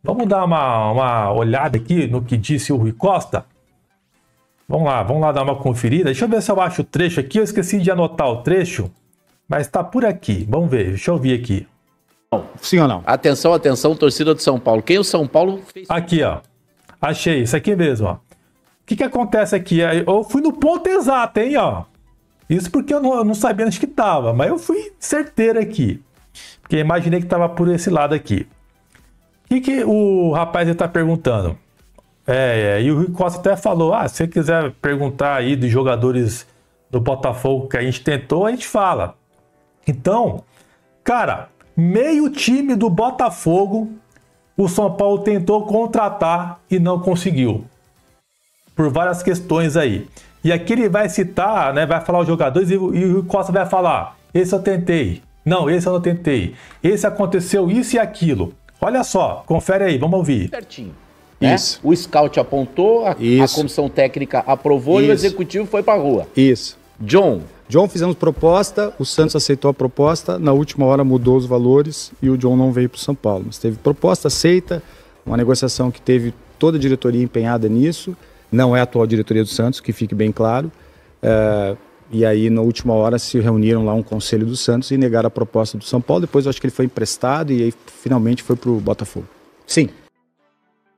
Vamos dar uma olhada aqui no que disse o Rui Costa? Vamos lá dar uma conferida. Deixa eu ver se eu acho o trecho aqui. Eu esqueci de anotar o trecho, mas tá por aqui. Vamos ver, deixa eu ver aqui. Sim ou não? Atenção, atenção, torcida do São Paulo. Quem o São Paulo fez? Aqui, ó. Achei, isso aqui mesmo, ó. O que acontece aqui? Eu fui no ponto exato, hein, ó. Isso porque eu não sabia onde que tava, mas eu fui certeiro aqui. Porque imaginei que tava por esse lado aqui. O que o rapaz está perguntando? E o Rui Costa até falou, se você quiser perguntar aí dos jogadores do Botafogo que a gente tentou, a gente fala. Então, cara, meio time do Botafogo, o São Paulo tentou contratar e não conseguiu. Por várias questões aí. E aqui ele vai citar, né, vai falar os jogadores e o Rui Costa vai falar, esse eu tentei. Não, esse eu não tentei. Esse aconteceu isso e aquilo. Olha só, confere aí, vamos ouvir. Certinho. Né? Isso. O scout apontou, a comissão técnica aprovou e o executivo foi pra rua. Isso. John, fizemos proposta, o Santos aceitou a proposta, na última hora mudou os valores e o John não veio para o São Paulo. Mas teve proposta aceita, uma negociação que teve toda a diretoria empenhada nisso, não é a atual diretoria do Santos, que fique bem claro. E aí, na última hora, se reuniram lá um conselho do Santos e negaram a proposta do São Paulo. Depois, eu acho que ele foi emprestado e aí, finalmente, foi para o Botafogo. Sim.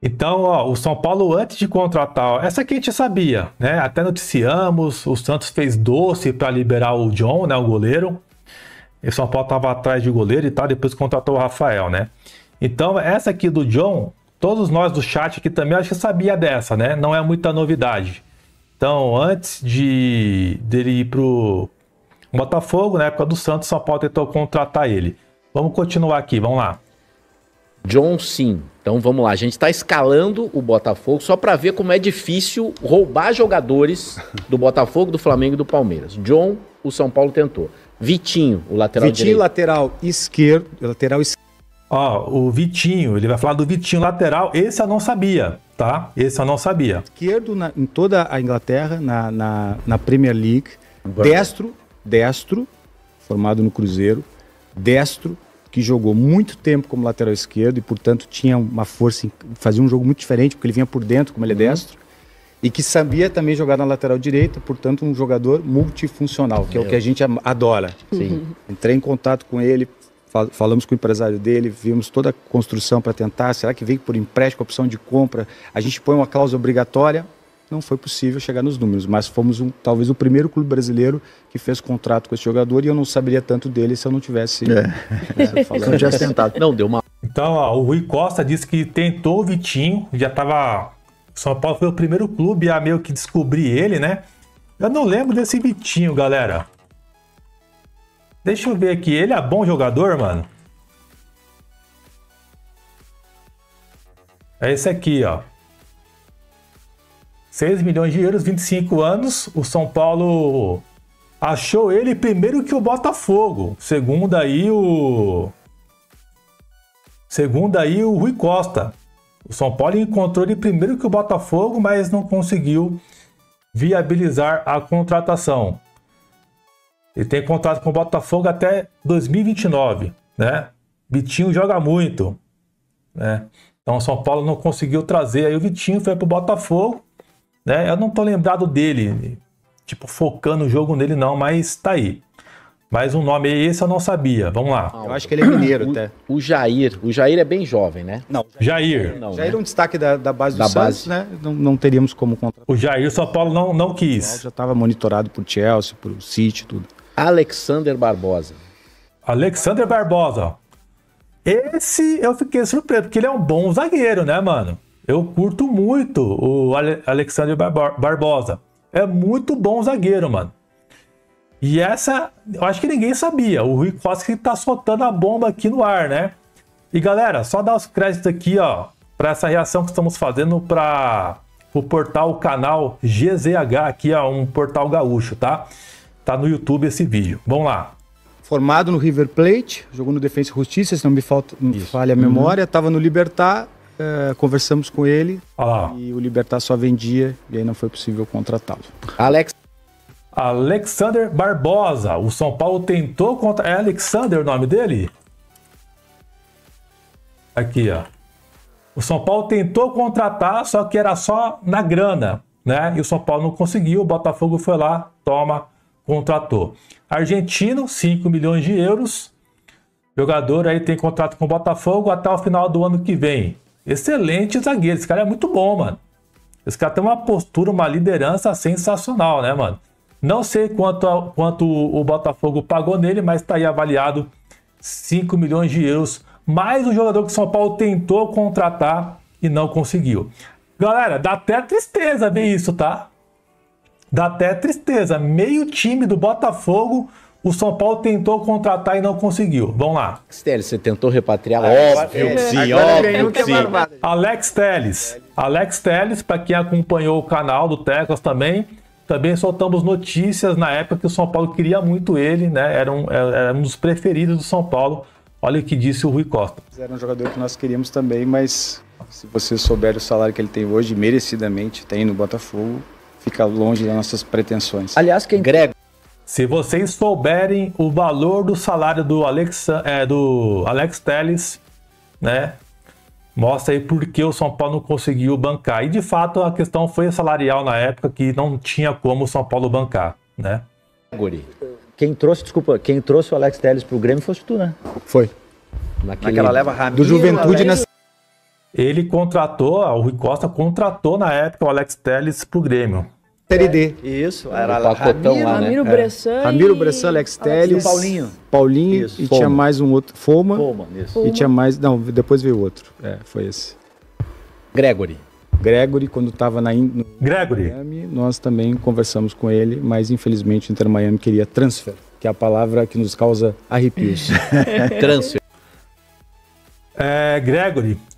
Então, ó, o São Paulo, antes de contratar, essa aqui a gente sabia, né? Até noticiamos, o Santos fez doce para liberar o John, né? O goleiro. E o São Paulo estava atrás de goleiro e tal, depois contratou o Rafael, né? Então, essa aqui do John, todos nós do chat aqui também, acho que sabia dessa, né? Não é muita novidade. Então, antes dele ir pro Botafogo, na época do Santos, São Paulo tentou contratar ele. Vamos continuar aqui, vamos lá. John sim. Então vamos lá, a gente tá escalando o Botafogo só pra ver como é difícil roubar jogadores do Botafogo, do Flamengo e do Palmeiras. John, o São Paulo tentou. Vitinho, o lateral direito. Vitinho, lateral esquerdo. Ó, o Vitinho, ele vai falar do Vitinho lateral, esse eu não sabia, tá? Esse eu não sabia. Esquerdo em toda a Inglaterra, na Premier League. Destro, formado no Cruzeiro. Destro, que jogou muito tempo como lateral esquerdo e, portanto, tinha uma força, fazia um jogo muito diferente, porque ele vinha por dentro, como ele é destro, e que sabia também jogar na lateral direita, portanto, um jogador multifuncional, que é o que a gente adora. Sim. Entrei em contato com ele, falamos com o empresário dele, vimos toda a construção para tentar, será que veio por empréstimo, opção de compra, a gente põe uma cláusula obrigatória. Não foi possível chegar nos números, mas fomos talvez o primeiro clube brasileiro que fez contrato com esse jogador e eu não saberia tanto dele se eu não tivesse, se não tivesse tentado. Não, deu uma... Então, ó, o Rui Costa disse que tentou o Vitinho, já tava... São Paulo foi o primeiro clube a meio que descobrir ele, né? Eu não lembro desse Vitinho, galera. Deixa eu ver aqui, ele é bom jogador, mano? É esse aqui, ó. 6 milhões de euros, 25 anos, o São Paulo achou ele primeiro que o Botafogo, segundo aí o Rui Costa. O São Paulo encontrou ele primeiro que o Botafogo, mas não conseguiu viabilizar a contratação. Ele tem contrato com o Botafogo até 2029, né? Vitinho joga muito, né? Então o São Paulo não conseguiu trazer, aí o Vitinho foi pro Botafogo. Né? Eu não tô lembrado dele, tipo, focando o jogo nele não, mas tá aí. Mais um nome aí, esse eu não sabia. Vamos lá. Eu acho que ele é mineiro até. O Jair é bem jovem, né? Não. Jair. Não, Jair né? é um destaque da base do Santos, né? Não teríamos como contratar. O Jair, São Paulo não quis. Já estava monitorado por Chelsea, por City, tudo. Alexander Barbosa. Alexander Barbosa. Esse eu fiquei surpreso, porque ele é um bom zagueiro, né, mano? Eu curto muito o Alexander Barbosa. É muito bom zagueiro, mano. E essa, eu acho que ninguém sabia. O Rui Costa que tá soltando a bomba aqui no ar, né? E galera, só dar os créditos aqui, ó, para essa reação que estamos fazendo para o portal, o canal GZH, aqui, ó, um portal gaúcho, tá? Tá no YouTube esse vídeo. Vamos lá. Formado no River Plate, jogou no Defensa e Justiça, se não me falha a memória, tava no Libertad. Conversamos com ele e o Libertad só vendia e aí não foi possível contratá-lo. Alexander Barbosa, o São Paulo tentou contra... É Alexander o nome dele? Aqui, ó. O São Paulo tentou contratar, só que era só na grana, né? E o São Paulo não conseguiu, o Botafogo foi lá, toma, contratou. Argentino, 5 milhões de euros. Jogador aí tem contrato com o Botafogo até o final do ano que vem. Excelente zagueiro, esse cara é muito bom, mano. Esse cara tem uma postura, uma liderança sensacional, né, mano? Não sei quanto o Botafogo pagou nele, mas tá aí avaliado 5 milhões de euros. Mais um jogador que o São Paulo tentou contratar e não conseguiu. Galera, dá até tristeza ver isso, tá? Dá até tristeza. Meio time do Botafogo, o São Paulo tentou contratar e não conseguiu. Vamos lá. Alex, você tentou repatriar? Óbvio que sim, óbvio que sim. Alex Telles, para quem acompanhou o canal do Teclas também soltamos notícias na época que o São Paulo queria muito ele, né? Era um dos preferidos do São Paulo. Olha o que disse o Rui Costa. Era um jogador que nós queríamos também, mas se você souber o salário que ele tem hoje, merecidamente tem no Botafogo, fica longe das nossas pretensões. Aliás, quem Greg, se vocês souberem o valor do salário do Alex Telles, né? Mostra aí por que o São Paulo não conseguiu bancar. E de fato a questão foi salarial na época, que não tinha como o São Paulo bancar, né? Quem trouxe o Alex Telles pro Grêmio fosse tu, né? Foi. Naquela leva Ramiro, do Juventude na... Ele contratou, o Rui Costa contratou na época o Alex Telles pro Grêmio. Série D. Isso, era Ramiro Bressan Ramiro Bressan, Alex Telles, Paulinho isso, e tinha mais um outro, Foma, isso. E tinha mais, não, depois veio outro, foi esse. Gregory, quando estava no Miami, nós também conversamos com ele, mas infelizmente o Inter Miami queria transfer, que é a palavra que nos causa arrepios. transfer.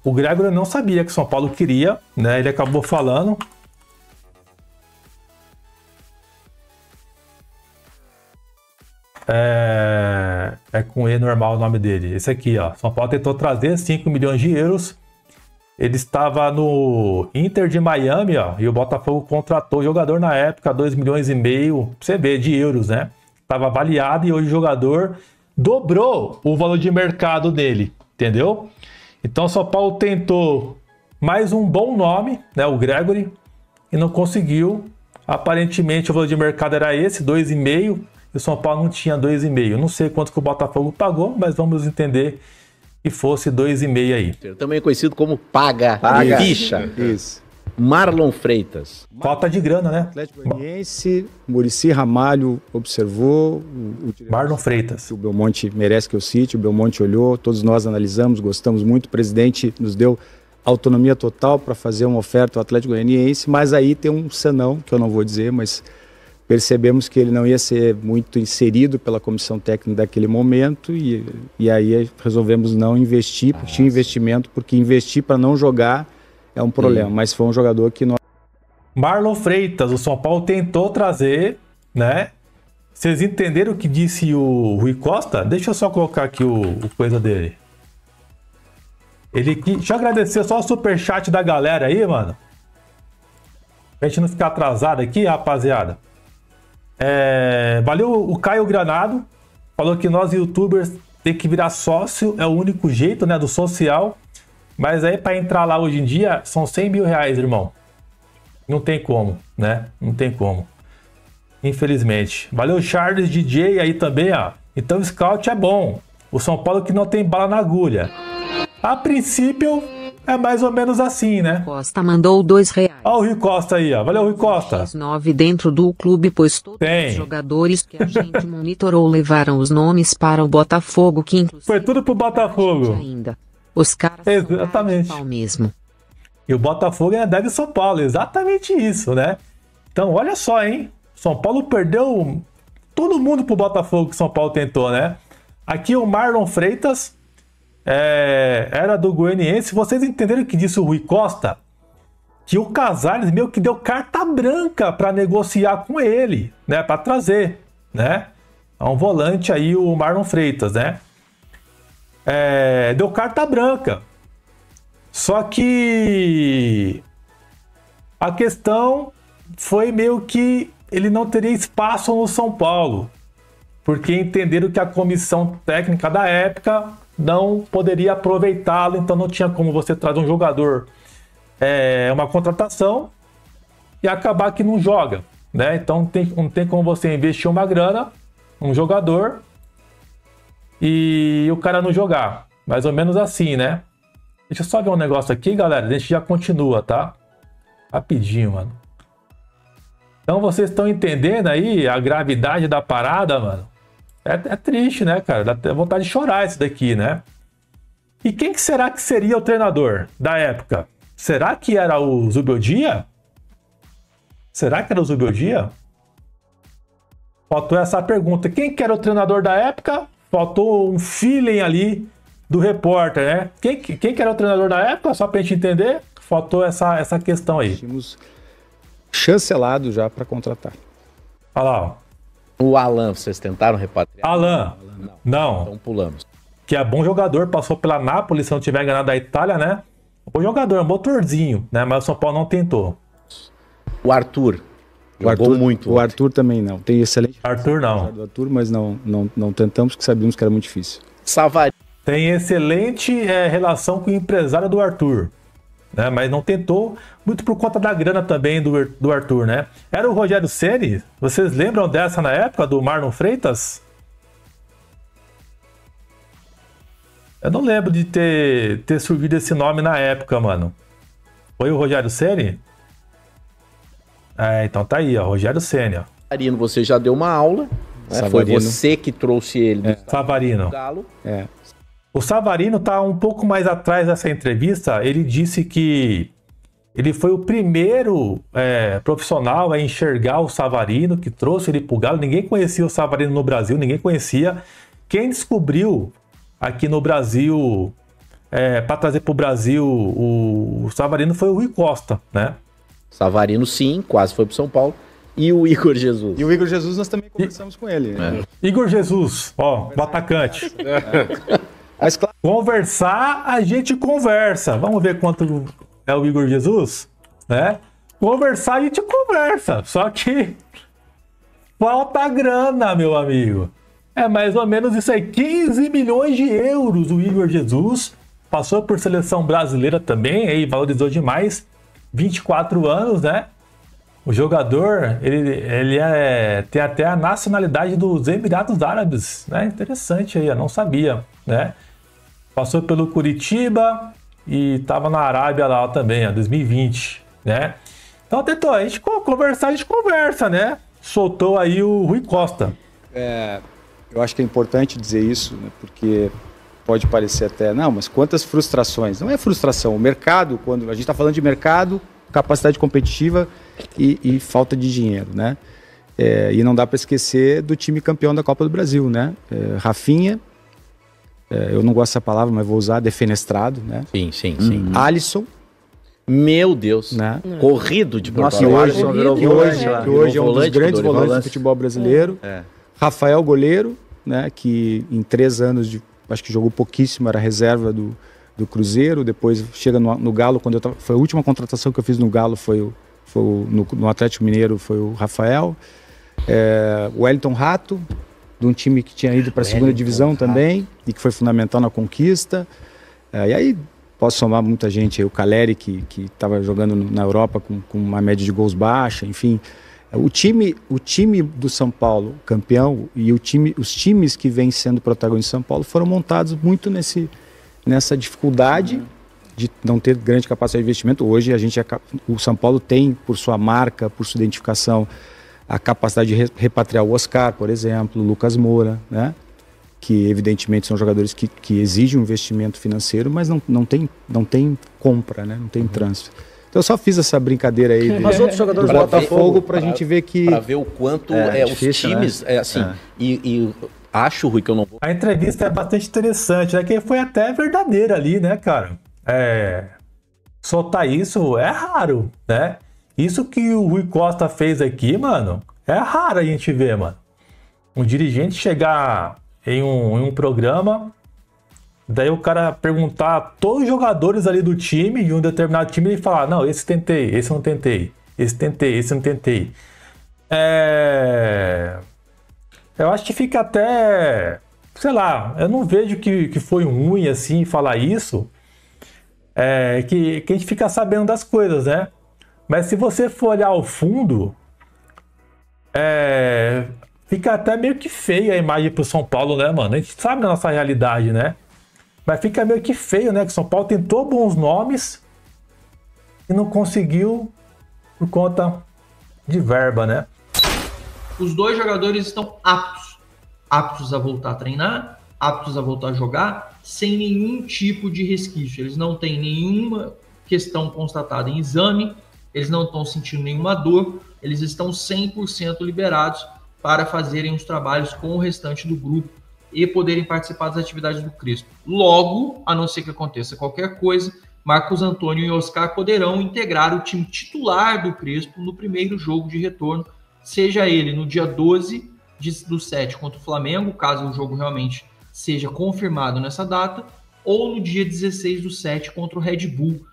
O Gregory não sabia que o São Paulo queria, né? Ele acabou falando. É com E normal o nome dele. Esse aqui, ó. São Paulo tentou trazer 5 milhões de euros. Ele estava no Inter de Miami, ó. E o Botafogo contratou o jogador na época, 2,5 milhões, pra você ver, de euros, né? Estava avaliado e hoje o jogador dobrou o valor de mercado dele, entendeu? Então o São Paulo tentou mais um bom nome, né? O Gregory, e não conseguiu. Aparentemente o valor de mercado era esse, 2,5. E o São Paulo não tinha 2,5. Não sei quanto que o Botafogo pagou, mas vamos entender que fosse 2,5 aí. Também conhecido como Paga Ficha. Isso. Marlon Freitas. Falta de grana, né? Atlético Goianiense, Muricy Ramalho observou. Marlon Freitas. O Belmonte merece que eu cite, o Belmonte olhou, todos nós analisamos, gostamos muito. O presidente nos deu autonomia total para fazer uma oferta ao Atlético Goianiense, mas aí tem um senão, que eu não vou dizer, mas... percebemos que ele não ia ser muito inserido pela comissão técnica daquele momento e aí resolvemos não investir, porque tinha investimento, porque investir para não jogar é um problema, mas foi um jogador que nós... Marlon Freitas, o São Paulo tentou trazer, né? Vocês entenderam o que disse o Rui Costa? Deixa eu só colocar aqui o coisa dele. Deixa eu agradecer só o superchat da galera aí, mano. Pra gente não ficar atrasado aqui, rapaziada. Valeu o Caio Granado, falou que nós youtubers tem que virar sócio, é o único jeito, né, do social, mas aí para entrar lá hoje em dia são 100 mil reais, irmão, não tem como, né, não tem como, infelizmente. Valeu Charles DJ aí também, ó. Então o scout é bom, o São Paulo que não tem bala na agulha, a princípio é mais ou menos assim, né? Costa mandou R$2. Olha o Rui Costa aí, ó. Valeu, Rui Costa. X9 dentro do clube, pois todos os jogadores que a gente monitorou levaram os nomes para o Botafogo, que inclusive... Foi tudo pro Botafogo. Ainda. Os caras exatamente. são mesmo. E o Botafogo é deve São Paulo, exatamente isso, né? Então, olha só, hein? São Paulo perdeu todo mundo pro Botafogo que São Paulo tentou, né? Aqui o Marlon Freitas... era do Goianiense. Vocês entenderam o que disse o Rui Costa? Que o Casares meio que deu carta branca para negociar com ele, né? Para trazer, né? É um volante aí, o Marlon Freitas, né? Deu carta branca. Só que a questão foi meio que ele não teria espaço no São Paulo, porque entenderam que a comissão técnica da época não poderia aproveitá-lo, então não tinha como você trazer um jogador, uma contratação, e acabar que não joga, né? Então não tem como você investir uma grana, um jogador, e o cara não jogar. Mais ou menos assim, né? Deixa eu só ver um negócio aqui, galera. A gente já continua, tá? Rapidinho, mano. Então vocês estão entendendo aí a gravidade da parada, mano? É triste, né, cara? Dá até vontade de chorar isso daqui, né? E quem que será que seria o treinador da época? Será que era o Zubeldia? Será que era o Zubeldia? Faltou essa pergunta. Quem que era o treinador da época? Faltou um feeling ali do repórter, né? Quem que era o treinador da época? Só pra gente entender. Faltou essa questão aí. Tínhamos chancelado já para contratar. Olha lá, ó. O Alan, vocês tentaram repatriar? Alan. Não. Então pulamos. Que é bom jogador, passou pela Nápoles, se não tiver enganado, da Itália, né? Bom jogador, motorzinho, né? Mas o São Paulo não tentou. O Arthur. Jogou muito. O Arthur também não. Tem excelente. Arthur não. Do Arthur, mas não tentamos, porque sabíamos que era muito difícil. Savarino. Tem excelente relação com o empresário do Arthur, né? Mas não tentou, muito por conta da grana também do Arthur, né? Era o Rogério Ceni. Vocês lembram dessa na época, do Marlon Freitas? Eu não lembro de ter surgido esse nome na época, mano. Foi o Rogério Ceni? Então tá aí, ó, Rogério Ceni, ó. Savarino, você já deu uma aula. Né? Foi você que trouxe ele do Savarino. Galo. O Savarino tá um pouco mais atrás dessa entrevista. Ele disse que ele foi o primeiro profissional a enxergar o Savarino, que trouxe ele pro Galo. Ninguém conhecia o Savarino no Brasil, ninguém conhecia. Quem descobriu aqui no Brasil, para trazer pro Brasil o Savarino, foi o Rui Costa, né? Savarino, sim, quase foi pro São Paulo. E o Igor Jesus. E o Igor Jesus nós também conversamos com ele. Igor Jesus, ó, o atacante. Mas, claro, Conversar, a gente conversa. Vamos ver quanto é o Igor Jesus, né? Conversar, a gente conversa. Só que falta grana, meu amigo. É mais ou menos isso aí. 15 milhões de euros o Igor Jesus. Passou por seleção brasileira também, aí valorizou demais. 24 anos, né? O jogador, ele tem até a nacionalidade dos Emirados Árabes, né? Interessante aí, eu não sabia, né? Passou pelo Curitiba e estava na Arábia lá também, ó, 2020, né? Então, tentou, a gente conversa, né? Soltou aí o Rui Costa. eu acho que é importante dizer isso, né, porque pode parecer até, não, mas quantas frustrações. Não é frustração, o mercado, quando a gente está falando de mercado, capacidade competitiva e falta de dinheiro, né? E não dá para esquecer do time campeão da Copa do Brasil, né? Rafinha, eu não gosto dessa palavra, mas vou usar, defenestrado, né? Sim. Alisson. Meu Deus, né? Corrido de Nossa, Porto Alegre. que hoje é um dos grandes volantes do futebol brasileiro. Rafael, goleiro, né? Que em 3 anos, acho que jogou pouquíssimo, era reserva do Cruzeiro, depois chega no Galo, foi a última contratação que eu fiz no Galo, no Atlético Mineiro, foi o Rafael. O Wellington Rato, de um time que tinha ido para a segunda divisão também, e que foi fundamental na conquista. E aí posso somar muita gente, o Caleri, que estava jogando na Europa com uma média de gols baixa, enfim. O time do São Paulo, campeão, e os times que vêm sendo protagonistas de São Paulo foram montados muito nessa dificuldade de não ter grande capacidade de investimento. Hoje o São Paulo tem, por sua marca, por sua identificação, a capacidade de repatriar o Oscar, por exemplo, o Lucas Moura, né? Que evidentemente são jogadores que exigem um investimento financeiro, mas não tem compra, né? Não tem transfer. Então eu só fiz essa brincadeira aí Mas outros jogadores do Botafogo para a gente ver que... Para ver o quanto difícil, os times... né? E acho, Rui, que eu não vou... A entrevista é bastante interessante, né? Que foi até verdadeira ali, né, cara? Soltar isso é raro, né? Isso que o Rui Costa fez aqui, mano, é raro a gente ver, mano. Um dirigente chegar em um programa, daí o cara perguntar a todos os jogadores ali do time, de um determinado time, e falar, não, esse tentei, esse não tentei, esse tentei, esse não tentei. Eu acho que fica até sei lá, eu não vejo que foi ruim assim falar isso, que a gente fica sabendo das coisas, né? Mas se você for olhar ao fundo, fica até meio que feia a imagem pro São Paulo, né, mano? A gente sabe da nossa realidade, né? Mas fica meio que feio, né? Que São Paulo tentou bons nomes e não conseguiu por conta de verba, né? Os dois jogadores estão aptos a voltar a treinar, aptos a voltar a jogar, sem nenhum tipo de resquício. Eles não têm nenhuma questão constatada em exame, eles não estão sentindo nenhuma dor, eles estão 100% liberados para fazerem os trabalhos com o restante do grupo e poderem participar das atividades do Crespo. Logo, a não ser que aconteça qualquer coisa, Marcos Antônio e Oscar poderão integrar o time titular do Crespo no primeiro jogo de retorno, seja ele no dia 12 do 7 contra o Flamengo, caso o jogo realmente seja confirmado nessa data, ou no dia 16 do 7 contra o Red Bull.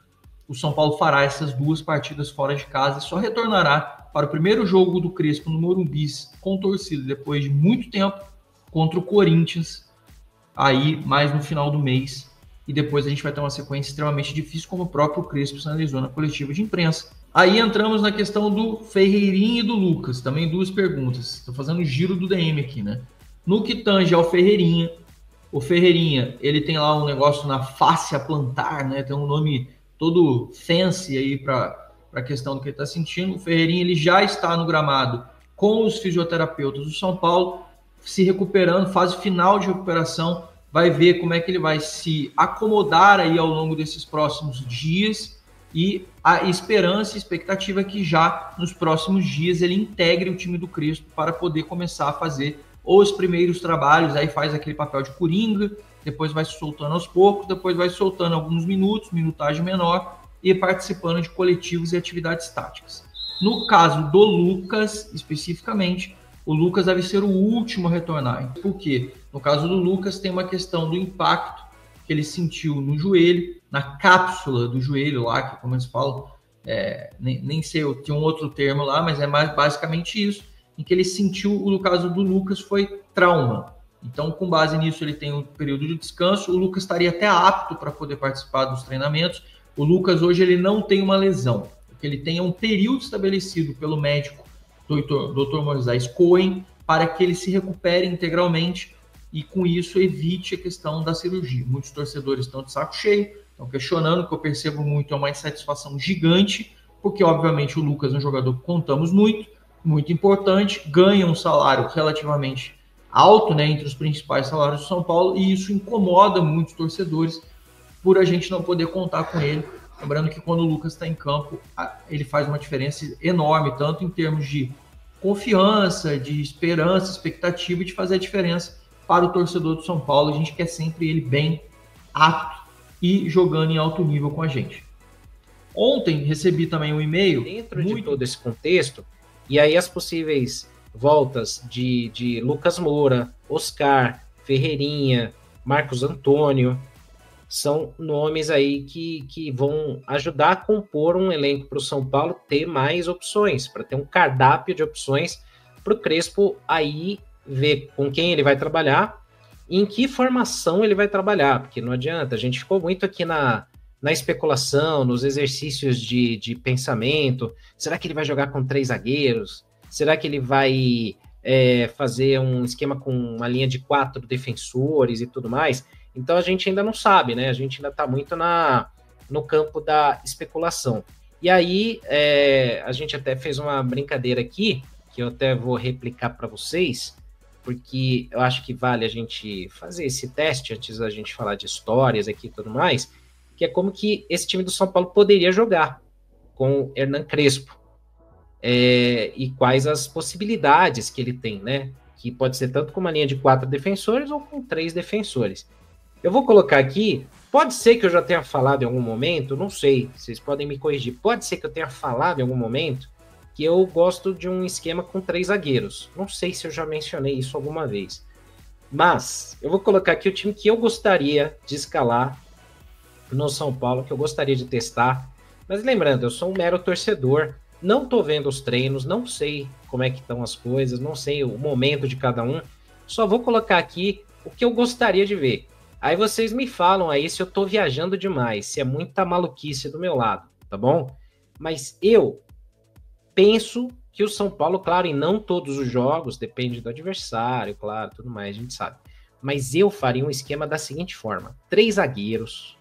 O São Paulo fará essas duas partidas fora de casa e só retornará para o primeiro jogo do Crespo no Morumbi com torcida depois de muito tempo contra o Corinthians, aí mais no final do mês. E depois a gente vai ter uma sequência extremamente difícil, como o próprio Crespo sinalizou na coletiva de imprensa. Aí entramos na questão do Ferreirinha e do Lucas, também duas perguntas. Estou fazendo o giro do DM aqui, né? No que tange ao Ferreirinha, o Ferreirinha, ele tem lá um negócio na face a plantar, né? Tem um nome todo fancy aí para a questão do que ele está sentindo. O Ferreirinha, ele já está no gramado com os fisioterapeutas do São Paulo, se recuperando, fase final de recuperação, vai ver como é que ele vai se acomodar aí ao longo desses próximos dias, e a esperança e expectativa é que já nos próximos dias ele integre o time do Crespo para poder começar a fazer os primeiros trabalhos, aí faz aquele papel de coringa, depois vai se soltando aos poucos, depois vai soltando alguns minutos, minutagem menor, e participando de coletivos e atividades táticas. No caso do Lucas, especificamente, o Lucas deve ser o último a retornar. Por quê? No caso do Lucas, tem uma questão do impacto que ele sentiu no joelho, na cápsula do joelho lá, que como eles falam, nem sei, eu tinha um outro termo lá, mas é mais basicamente isso, em que ele sentiu, no caso do Lucas, foi trauma. Então, com base nisso, ele tem um período de descanso, o Lucas estaria até apto para poder participar dos treinamentos. O Lucas hoje ele não tem uma lesão, o que ele tem é um período estabelecido pelo médico Dr. Moisés Cohen, para que ele se recupere integralmente e com isso evite a questão da cirurgia. Muitos torcedores estão de saco cheio, estão questionando, o que eu percebo muito é uma insatisfação gigante, porque obviamente o Lucas é um jogador que contamos muito, muito importante, ganha um salário relativamente alto, né, entre os principais salários do São Paulo, e isso incomoda muitos torcedores por a gente não poder contar com ele. Lembrando que quando o Lucas está em campo, ele faz uma diferença enorme, tanto em termos de confiança, de esperança, expectativa de fazer a diferença para o torcedor do São Paulo. A gente quer sempre ele bem, apto e jogando em alto nível com a gente. Ontem recebi também um e-mail. Dentro de todo esse contexto, e aí as possíveis voltas de Lucas Moura, Oscar, Ferreirinha, Marcos Antônio, são nomes aí que vão ajudar a compor um elenco para o São Paulo ter mais opções, para ter um cardápio de opções para o Crespo aí ver com quem ele vai trabalhar e em que formação ele vai trabalhar, porque não adianta, a gente ficou muito aqui na especulação, nos exercícios de pensamento. Será que ele vai jogar com 3 zagueiros? Será que ele vai fazer um esquema com uma linha de 4 defensores e tudo mais? Então a gente ainda não sabe, né? A gente ainda está muito no campo da especulação. E aí a gente até fez uma brincadeira aqui, que eu até vou replicar para vocês, porque eu acho que vale a gente fazer esse teste antes da gente falar de histórias aqui e tudo mais, que é como que esse time do São Paulo poderia jogar com o Hernan Crespo. E quais as possibilidades que ele tem, né? Que pode ser tanto com uma linha de 4 defensores ou com 3 defensores. Eu vou colocar aqui, pode ser que eu já tenha falado em algum momento, não sei, vocês podem me corrigir, pode ser que eu tenha falado em algum momento que eu gosto de um esquema com 3 zagueiros. Não sei se eu já mencionei isso alguma vez. Mas eu vou colocar aqui o time que eu gostaria de escalar no São Paulo, que eu gostaria de testar. Mas lembrando, eu sou um mero torcedor, não tô vendo os treinos, não sei como é que estão as coisas, não sei o momento de cada um. Só vou colocar aqui o que eu gostaria de ver. Aí vocês me falam aí se eu tô viajando demais, se é muita maluquice do meu lado, tá bom? Mas eu penso que o São Paulo, claro, em não todos os jogos, depende do adversário, claro, tudo mais, a gente sabe. Mas eu faria um esquema da seguinte forma: 3 zagueiros,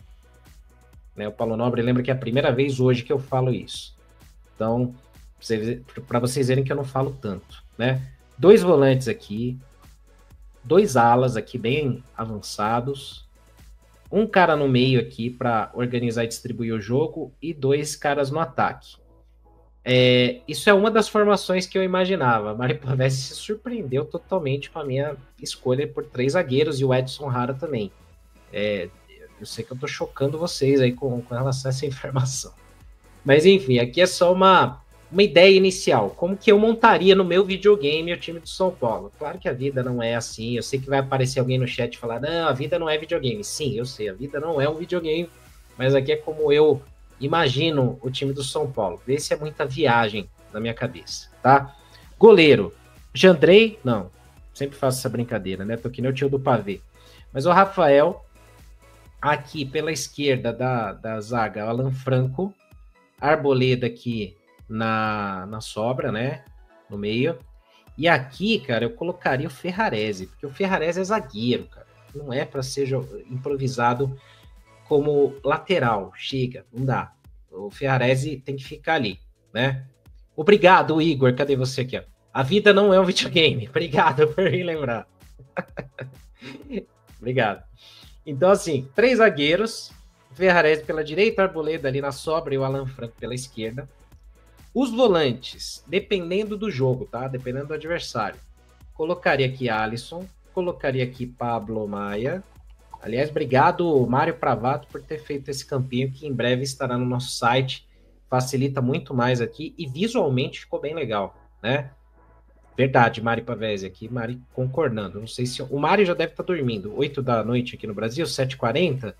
né? O Paulo Nobre lembra que é a primeira vez hoje que eu falo isso. Então, para vocês verem que eu não falo tanto, né? 2 volantes aqui, 2 alas aqui bem avançados, um cara no meio aqui para organizar e distribuir o jogo e 2 caras no ataque. Isso é uma das formações que eu imaginava. Mário Pavese se surpreendeu totalmente com a minha escolha por 3 zagueiros e o Edson Rara também. Eu sei que eu tô chocando vocês aí com relação a essa informação. Mas enfim, aqui é só uma ideia inicial. Como que eu montaria no meu videogame o time do São Paulo? Claro que a vida não é assim. Eu sei que vai aparecer alguém no chat e falar: não, a vida não é videogame. Sim, eu sei, a vida não é um videogame. Mas aqui é como eu imagino o time do São Paulo. Vê se é muita viagem na minha cabeça, tá? Goleiro. Jandrei? Não. Sempre faço essa brincadeira, né? Tô que nem o tio do pavê. Mas o Rafael, aqui pela esquerda da zaga, o Alan Franco. Arboleda aqui na sobra, né? No meio. E aqui, cara, eu colocaria o Ferrarese, porque o Ferrarese é zagueiro, cara. Não é para ser improvisado como lateral. Chega, não dá. O Ferrarese tem que ficar ali, né? Obrigado, Igor. Cadê você aqui? Ó? A vida não é um videogame. Obrigado por me lembrar. Obrigado. Então, assim, 3 zagueiros. Ferrarese pela direita, Arboleda ali na sobra e o Alan Franco pela esquerda. Os volantes, dependendo do jogo, tá? Dependendo do adversário. Colocaria aqui Alisson, colocaria aqui Pablo Maia. Aliás, obrigado, Mário Pravato, por ter feito esse campinho que em breve estará no nosso site. Facilita muito mais aqui e visualmente ficou bem legal, né? Verdade, Mário Pavese aqui, Mário concordando. Não sei se... O Mário já deve estar dormindo. 8 da noite aqui no Brasil, 7h40.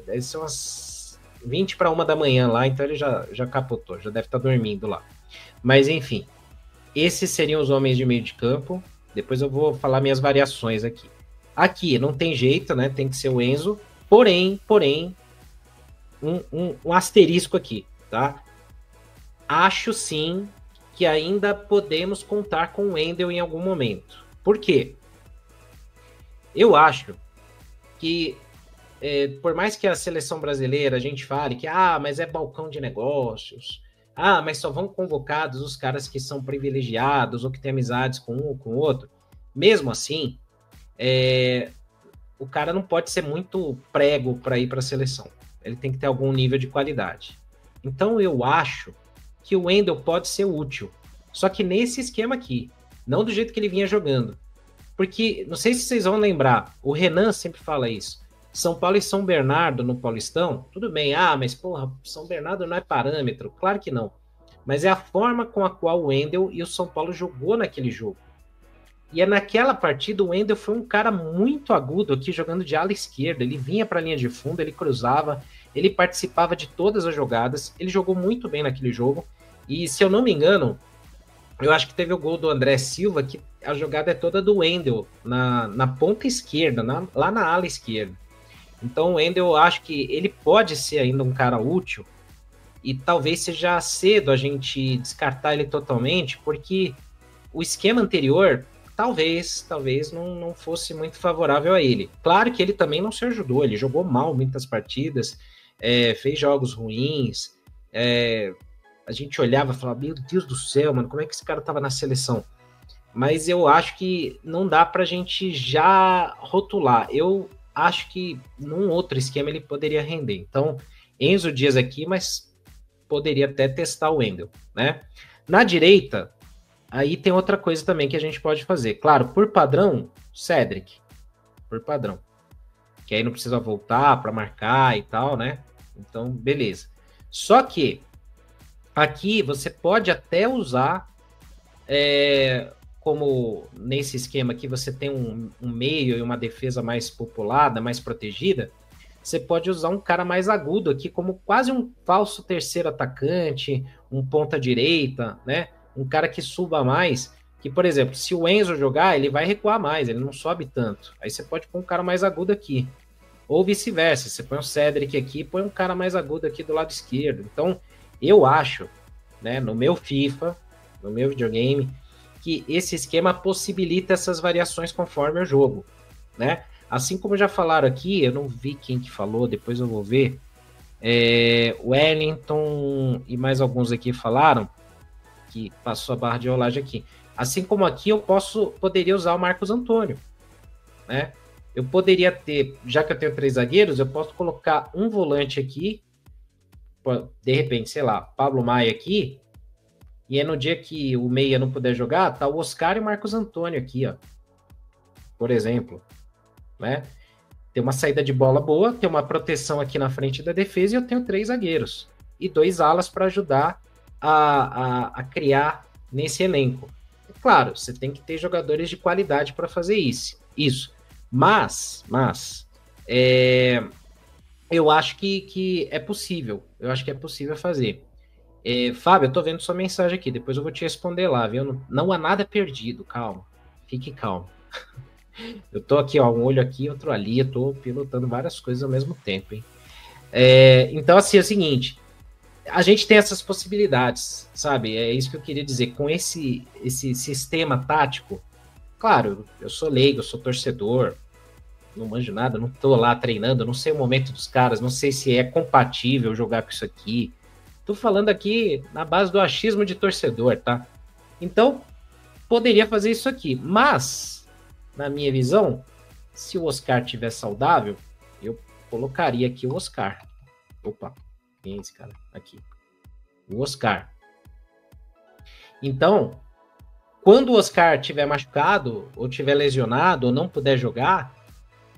Deve ser umas 20 para 1 da manhã lá, então ele já capotou, já deve estar dormindo lá. Mas enfim, esses seriam os homens de meio de campo. Depois eu vou falar minhas variações aqui. Aqui não tem jeito, né? Tem que ser o Enzo. Porém, um asterisco aqui, tá? Acho sim que ainda podemos contar com o Wendel em algum momento. Por quê? Eu acho que, por mais que a seleção brasileira a gente fale que, mas é balcão de negócios, mas só vão convocados os caras que são privilegiados ou que têm amizades com um ou com o outro, mesmo assim, o cara não pode ser muito prego para ir para a seleção. Ele tem que ter algum nível de qualidade. Então eu acho que o Wendel pode ser útil, só que nesse esquema aqui, não do jeito que ele vinha jogando. Porque, não sei se vocês vão lembrar, o Renan sempre fala isso. São Paulo e São Bernardo no Paulistão, tudo bem, mas porra, São Bernardo não é parâmetro. Claro que não. Mas é a forma com a qual o Wendel e o São Paulo jogou naquele jogo. E naquela partida o Wendel foi um cara muito agudo aqui, jogando de ala esquerda. Ele vinha para a linha de fundo, ele cruzava, ele participava de todas as jogadas. Ele jogou muito bem naquele jogo. E se eu não me engano, eu acho que teve o gol do André Silva, que a jogada é toda do Wendel, na ponta esquerda, lá na ala esquerda. Então o Wendel, eu acho que ele pode ser ainda um cara útil, e talvez seja cedo a gente descartar ele totalmente, porque o esquema anterior, talvez não fosse muito favorável a ele. Claro que ele também não se ajudou, ele jogou mal muitas partidas, fez jogos ruins, a gente olhava e falava, meu Deus do céu, mano, como é que esse cara tava na seleção? Mas eu acho que não dá pra gente já rotular. Eu acho que num outro esquema ele poderia render. Então, Enzo Dias aqui, mas poderia até testar o Wendel, né? Na direita, aí tem outra coisa também que a gente pode fazer. Claro, por padrão, Cedric. Por padrão. Que aí não precisa voltar para marcar e tal, né? Então, beleza. Só que aqui você pode até usar, como nesse esquema aqui você tem um meio e uma defesa mais populada, mais protegida, você pode usar um cara mais agudo aqui, como quase um falso terceiro atacante, um ponta direita, né? Um cara que suba mais, que, por exemplo, se o Enzo jogar, ele vai recuar mais, ele não sobe tanto. Aí você pode pôr um cara mais agudo aqui. Ou vice-versa, você põe o Cedric aqui, põe um cara mais agudo aqui do lado esquerdo. Então, eu acho, né, no meu FIFA, no meu videogame, que esse esquema possibilita essas variações conforme o jogo, né? Assim como já falaram aqui, eu não vi quem que falou, depois eu vou ver, o Wellington e mais alguns aqui falaram, que passou a barra de rolagem aqui. Assim como aqui, eu poderia usar o Marcos Antônio, né? Eu poderia ter, já que eu tenho 3 zagueiros, eu posso colocar um volante aqui, de repente, sei lá, Pablo Maia aqui, e aí no dia que o meia não puder jogar, tá o Oscar e o Marcos Antônio aqui, ó. Por exemplo, né? Tem uma saída de bola boa, tem uma proteção aqui na frente da defesa e eu tenho 3 zagueiros. E 2 alas para ajudar a criar nesse elenco. Claro, você tem que ter jogadores de qualidade para fazer isso. Mas eu acho que é possível. Eu acho que é possível fazer. Fábio, eu tô vendo sua mensagem aqui, depois eu vou te responder lá, viu? Não há nada perdido, calma. Fique calmo. Eu tô aqui, ó, um olho aqui, outro ali, eu tô pilotando várias coisas ao mesmo tempo, hein? Então, assim, é o seguinte, a gente tem essas possibilidades, sabe? É isso que eu queria dizer, com esse sistema tático, claro, eu sou leigo, eu sou torcedor, não manjo nada, não tô lá treinando, não sei o momento dos caras, não sei se é compatível jogar com isso aqui. Tô falando aqui na base do achismo de torcedor, tá? Então, poderia fazer isso aqui. Mas, na minha visão, se o Oscar tiver saudável, eu colocaria aqui o Oscar. Opa, quem é esse cara? Aqui. O Oscar. Então, quando o Oscar tiver machucado, ou tiver lesionado, ou não puder jogar,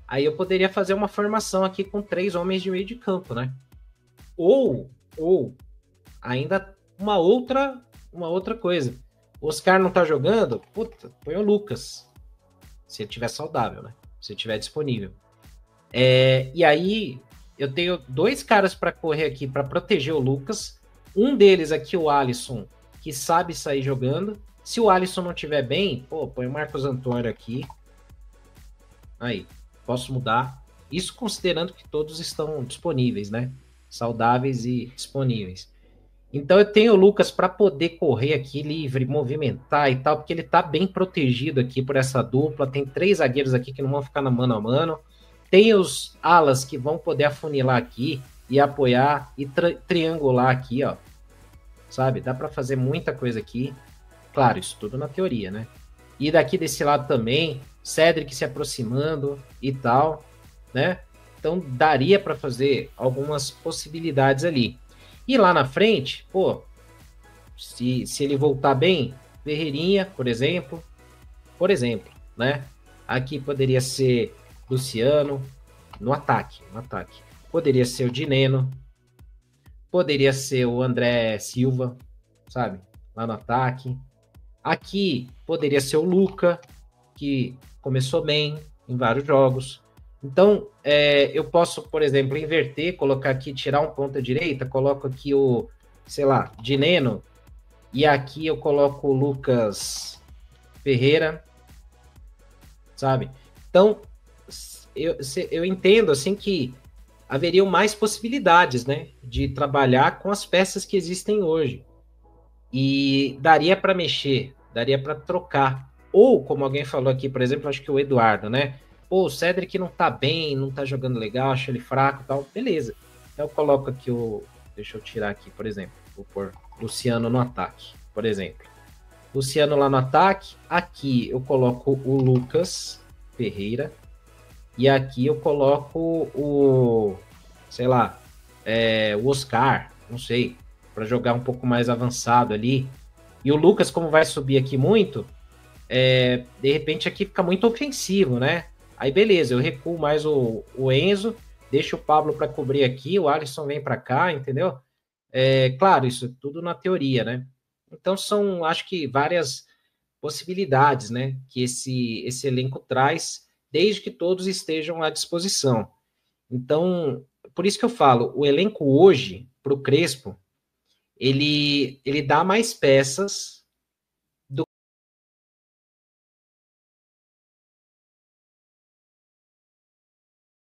aí eu poderia fazer uma formação aqui com 3 homens de meio de campo, né? Ou ainda uma outra coisa. O Oscar não tá jogando? Puta, põe o Lucas. Se ele tiver saudável, né? Se ele tiver disponível. E aí, eu tenho 2 caras para correr aqui para proteger o Lucas. Um deles aqui, o Alisson, que sabe sair jogando. Se o Alisson não estiver bem, põe o Marcos Antônio aqui. Aí, posso mudar. Isso considerando que todos estão disponíveis, né? Saudáveis e disponíveis. Então eu tenho o Lucas para poder correr aqui livre, movimentar e tal, porque ele tá bem protegido aqui por essa dupla. Tem 3 zagueiros aqui que não vão ficar na mano a mano. Tem os alas que vão poder afunilar aqui e apoiar e triangular aqui, ó. Sabe? Dá para fazer muita coisa aqui. Claro, isso tudo na teoria, né? E daqui desse lado também, Cedric se aproximando e tal, né? Então daria para fazer algumas possibilidades ali. E lá na frente, se ele voltar bem, Ferreirinha, por exemplo, né? Aqui poderia ser Luciano no ataque. Poderia ser o Dineno, poderia ser o André Silva, sabe? Lá no ataque. Aqui poderia ser o Luca, que começou bem em vários jogos. Então, eu posso, por exemplo, inverter, colocar aqui, tirar um ponta direita, coloco aqui o, sei lá, Dineno, e aqui eu coloco o Lucas Ferreira, sabe? Então, eu entendo, assim, que haveriam mais possibilidades, né, de trabalhar com as peças que existem hoje. E daria para mexer, daria para trocar. Ou, como alguém falou aqui, por exemplo, acho que o Eduardo, né? O Cedric não tá bem, não tá jogando legal, acho ele fraco e tal. Beleza. Então eu coloco aqui deixa eu tirar aqui, por exemplo. Vou pôr Luciano no ataque, por exemplo. Luciano lá no ataque. Aqui eu coloco o Lucas Ferreira. E aqui eu coloco o Oscar, não sei, para jogar um pouco mais avançado ali. E o Lucas, como vai subir aqui muito, de repente aqui fica muito ofensivo, né? Aí beleza, eu recuo mais o Enzo, deixo o Pablo para cobrir aqui, o Alisson vem para cá, entendeu? Claro, isso tudo na teoria, né? Então são, acho que, várias possibilidades, né? Que esse elenco traz, desde que todos estejam à disposição. Então, por isso que eu falo, o elenco hoje, para o Crespo, ele dá mais peças